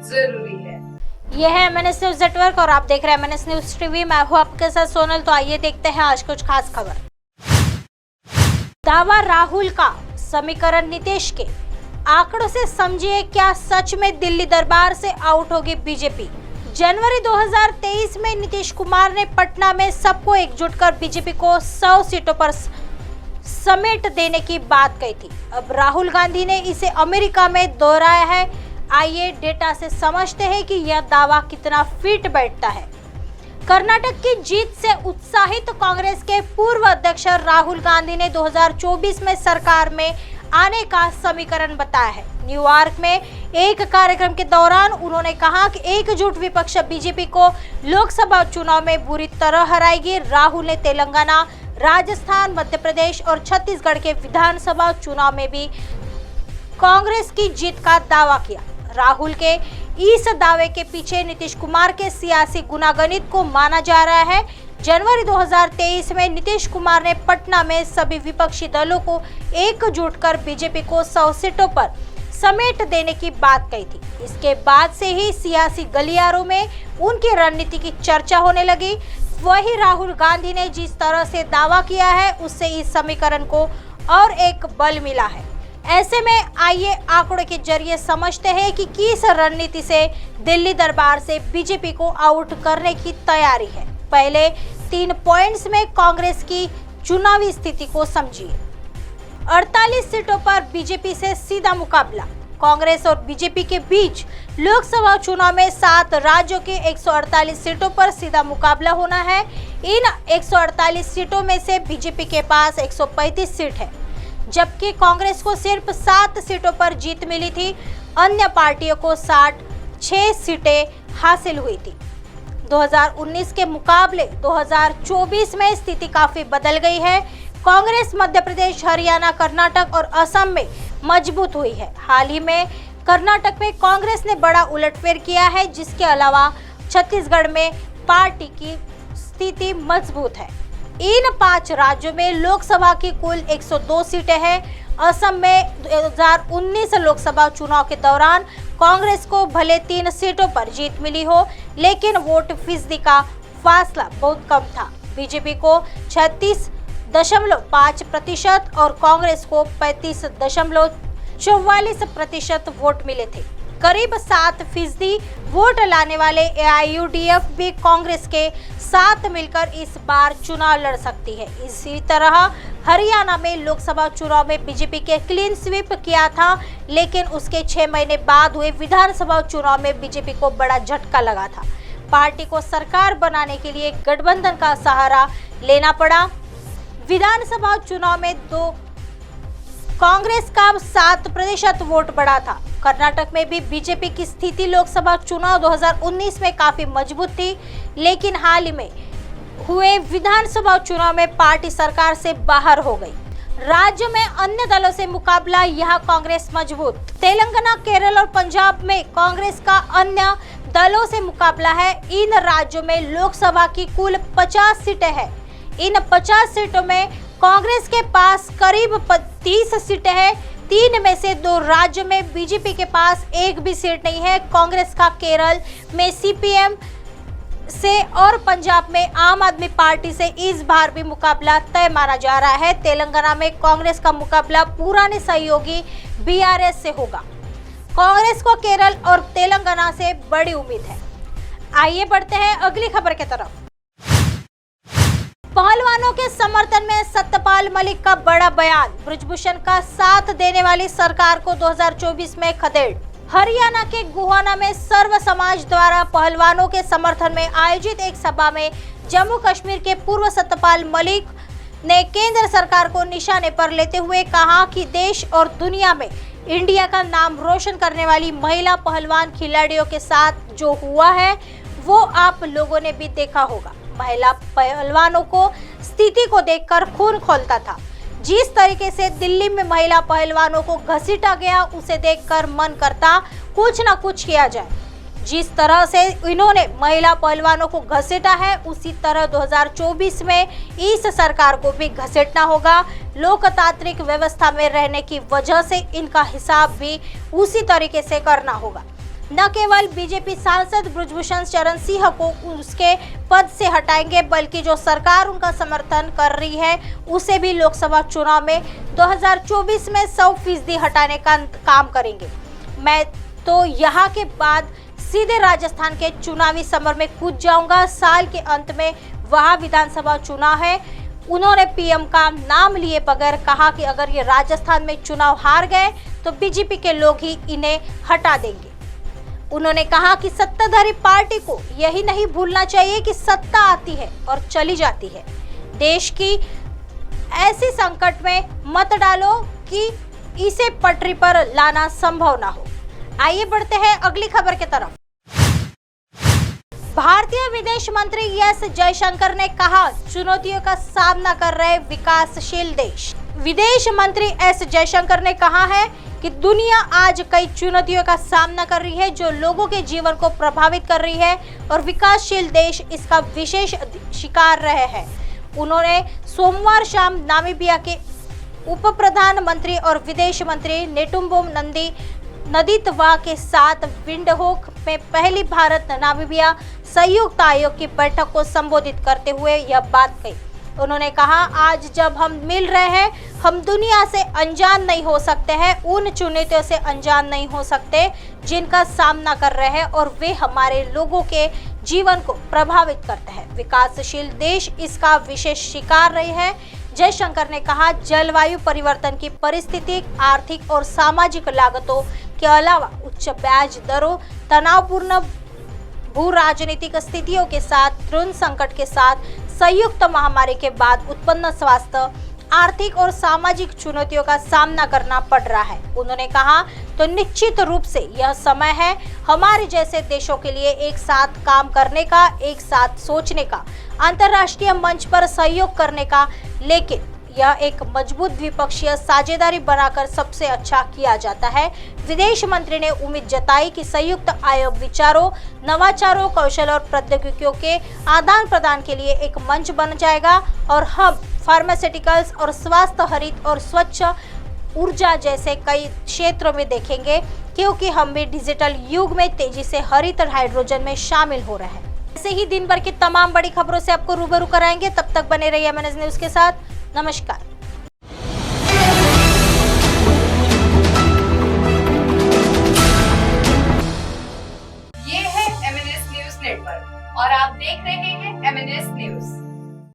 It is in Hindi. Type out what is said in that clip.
जरूरी है। यह है MNS न्यूज नेटवर्क और आप देख रहे हैं MNS न्यूज टीवी। मैं हूं आपके साथ सोनल। तो आइए देखते हैं आज कुछ खास खबर। दावा राहुल का, समीकरण नीतीश के। आंकड़ों से समझिए क्या सच में दिल्ली दरबार से आउट होगी बीजेपी। जनवरी 2023 में नीतीश कुमार ने पटना में सबको एकजुट कर बीजेपी को 100 सीटों पर समेट देने की बात कही थी। अब राहुल गांधी ने इसे अमेरिका में दोहराया है। आइए डेटा से समझते हैं कि यह दावा कितना फिट बैठता है। कर्नाटक की जीत से उत्साहित कांग्रेस के पूर्व अध्यक्ष राहुल गांधी ने 2024 में सरकार में आने का समीकरण बताया है। न्यूयॉर्क में एक कार्यक्रम के दौरान उन्होंने कहा कि एकजुट विपक्ष बीजेपी को लोकसभा चुनाव में बुरी तरह हराएगी। राहुल ने तेलंगाना, राजस्थान, मध्य प्रदेश और छत्तीसगढ़ के विधानसभा चुनाव में भी कांग्रेस की जीत का दावा किया। राहुल के इस दावे के पीछे नीतीश कुमार के सियासी गुनागणित को माना जा रहा है। जनवरी 2023 में नीतीश कुमार ने पटना में सभी विपक्षी दलों को एकजुट कर बीजेपी को 100 सीटों पर समेट देने की बात कही थी। इसके बाद से ही सियासी गलियारों में उनकी रणनीति की चर्चा होने लगी। वही राहुल गांधी ने जिस तरह से दावा किया है उससे इस समीकरण को और एक बल मिला है। ऐसे में आइए आंकड़ों के जरिए समझते हैं कि किस रणनीति से दिल्ली दरबार से बीजेपी को आउट करने की तैयारी है। पहले 3 पॉइंट्स में कांग्रेस की चुनावी स्थिति को समझिए। 48 सीटों पर बीजेपी से सीधा मुकाबला। कांग्रेस और बीजेपी के बीच लोकसभा चुनाव में 7 राज्यों के 148 सीटों पर सीधा मुकाबला होना है। इन 148 सीटों में से बीजेपी के पास 135 सीट है, जबकि कांग्रेस को सिर्फ 7 सीटों पर जीत मिली थी। अन्य पार्टियों को 66 सीटें हासिल हुई थी। 2019 के मुकाबले 2024 में स्थिति काफी बदल गई है। कांग्रेस मध्य प्रदेश, हरियाणा, कर्नाटक और असम में मजबूत हुई है। हाल ही में कर्नाटक में कांग्रेस ने बड़ा उलटफेर किया है। जिसके अलावा छत्तीसगढ़ में पार्टी की स्थिति मजबूत है। इन 5 राज्यों में लोकसभा की कुल 102 सीटें हैं। असम में 2019 लोकसभा चुनाव के दौरान कांग्रेस को भले 3 सीटों पर जीत मिली हो, लेकिन वोट फीसदी का फासला बहुत कम था। बीजेपी को 36.5% और कांग्रेस को 35.44% वोट मिले थे। करीब 7% वोट लाने वाले AIUDF भी कांग्रेस के साथ मिलकर इस बार चुनाव लड़ सकती है। इसी तरह हरियाणा में लोकसभा चुनाव में बीजेपी के क्लीन स्वीप किया था, लेकिन उसके 6 महीने बाद हुए विधानसभा चुनाव में बीजेपी को बड़ा झटका लगा था। पार्टी को सरकार बनाने के लिए गठबंधन का सहारा लेना पड़ा। विधानसभा चुनाव में कांग्रेस का 7% वोट बढ़ा था। कर्नाटक में भी बीजेपी की स्थिति लोकसभा चुनाव 2019 में काफी मजबूत थी, लेकिन हाल ही में हुए विधानसभा चुनाव में पार्टी सरकार से बाहर हो गई। राज्य में अन्य दलों से मुकाबला, यहाँ कांग्रेस मजबूत। तेलंगाना, केरल और पंजाब में कांग्रेस का अन्य दलों से मुकाबला है। इन राज्यों में लोकसभा की कुल 50 सीटें हैं। इन 50 सीटों में कांग्रेस के पास करीब 30 सीटें हैं। 3 में से 2 राज्यों में बीजेपी के पास एक भी सीट नहीं है। कांग्रेस का केरल में CPM से और पंजाब में आम आदमी पार्टी से इस बार भी मुकाबला तय माना जा रहा है। तेलंगाना में कांग्रेस का मुकाबला पुराने सहयोगी BRS से होगा। कांग्रेस को केरल और तेलंगाना से बड़ी उम्मीद है। आइए बढ़ते हैं अगली खबर की तरफ। पहलवानों के समर्थन में सत्यपाल मलिक का बड़ा बयान। बृजभूषण का साथ देने वाली सरकार को 2024 में खदेड़। हरियाणा के गोहाना में सर्व समाज द्वारा पहलवानों के समर्थन में आयोजित एक सभा में जम्मू कश्मीर के पूर्व सत्यपाल मलिक ने केंद्र सरकार को निशाने पर लेते हुए कहा कि देश और दुनिया में इंडिया का नाम रोशन करने वाली महिला पहलवान खिलाड़ियों के साथ जो हुआ है वो आप लोगों ने भी देखा होगा। महिला पहलवानों को स्थिति को देखकर खून खौलता था। जिस तरीके से दिल्ली में महिला पहलवानों को घसीटा गया उसे देखकर मन करता कुछ न कुछ किया जाए। जिस तरह से इन्होंने महिला पहलवानों को घसीटा है उसी तरह 2024 में इस सरकार को भी घसीटना होगा। लोकतांत्रिक व्यवस्था में रहने की वजह से इनका हिसाब भी उसी तरीके से करना होगा। न केवल बीजेपी सांसद बृजभूषण शरण सिंह को उसके पद से हटाएंगे, बल्कि जो सरकार उनका समर्थन कर रही है उसे भी लोकसभा चुनाव में 2024 में 100% हटाने का काम करेंगे। मैं तो यहाँ के बाद सीधे राजस्थान के चुनावी समर में कूद जाऊंगा। साल के अंत में वहाँ विधानसभा चुनाव है। उन्होंने पीएम का नाम लिए बगैर कहा कि अगर ये राजस्थान में चुनाव हार गए तो बीजेपी के लोग ही इन्हें हटा देंगे। उन्होंने कहा कि सत्ताधारी पार्टी को यही नहीं भूलना चाहिए कि सत्ता आती है और चली जाती है। देश की ऐसी संकट में मत डालो कि इसे पटरी पर लाना संभव ना हो। आइए बढ़ते हैं अगली खबर की तरफ। भारतीय विदेश मंत्री एस जयशंकर ने कहा, चुनौतियों का सामना कर रहे विकासशील देश। विदेश मंत्री एस जयशंकर ने कहा है कि दुनिया आज कई चुनौतियों का सामना कर रही है जो लोगों के जीवन को प्रभावित कर रही है और विकासशील देश इसका विशेष शिकार रहे हैं। उन्होंने सोमवार शाम नामीबिया के उप प्रधानमंत्री और विदेश मंत्री नेटुम्बो नदीतवा के साथ विंडहोक में पहली भारत नामीबिया संयुक्त आयोग की बैठक को संबोधित करते हुए यह बात कही। उन्होंने कहा, आज जब हम मिल रहे हैं, हम दुनिया से अनजान नहीं हो सकते हैं, उन चुनौतियों से अनजान नहीं हो सकते जिनका सामना कर रहे हैं और वे हमारे लोगों के जीवन को प्रभावित करते हैं। विकासशील देश इसका विशेष शिकार रहे हैं। जयशंकर ने कहा, जलवायु परिवर्तन की परिस्थिति, आर्थिक और सामाजिक लागतों के अलावा उच्च ब्याज दरों, तनावपूर्ण भू राजनीतिक स्थितियों के साथ, ऋण संकट के साथ, संयुक्त महामारी के बाद उत्पन्न स्वास्थ्य, आर्थिक और सामाजिक चुनौतियों का सामना करना पड़ रहा है। उन्होंने कहा, तो निश्चित रूप से यह समय है हमारे जैसे देशों के लिए एक साथ काम करने का, एक साथ सोचने का, अंतर्राष्ट्रीय मंच पर सहयोग करने का, लेकिन यह एक मजबूत द्विपक्षीय साझेदारी बनाकर सबसे अच्छा किया जाता है। विदेश मंत्री ने उम्मीद जताई कि संयुक्त आयोग विचारों, नवाचारों, कौशल और प्रौद्योगिकियों के आदान प्रदान के लिए एक मंच बन जाएगा और हम फार्मास्यूटिकल्स और स्वास्थ्य, हरित और स्वच्छ ऊर्जा जैसे कई क्षेत्रों में देखेंगे, क्योंकि हम भी डिजिटल युग में तेजी से हरित और हाइड्रोजन में शामिल हो रहे हैं। ऐसे ही दिन भर की तमाम बड़ी खबरों से आपको रूबरू कराएंगे। तब तक बने रहिए MNS न्यूज के साथ। नमस्कार।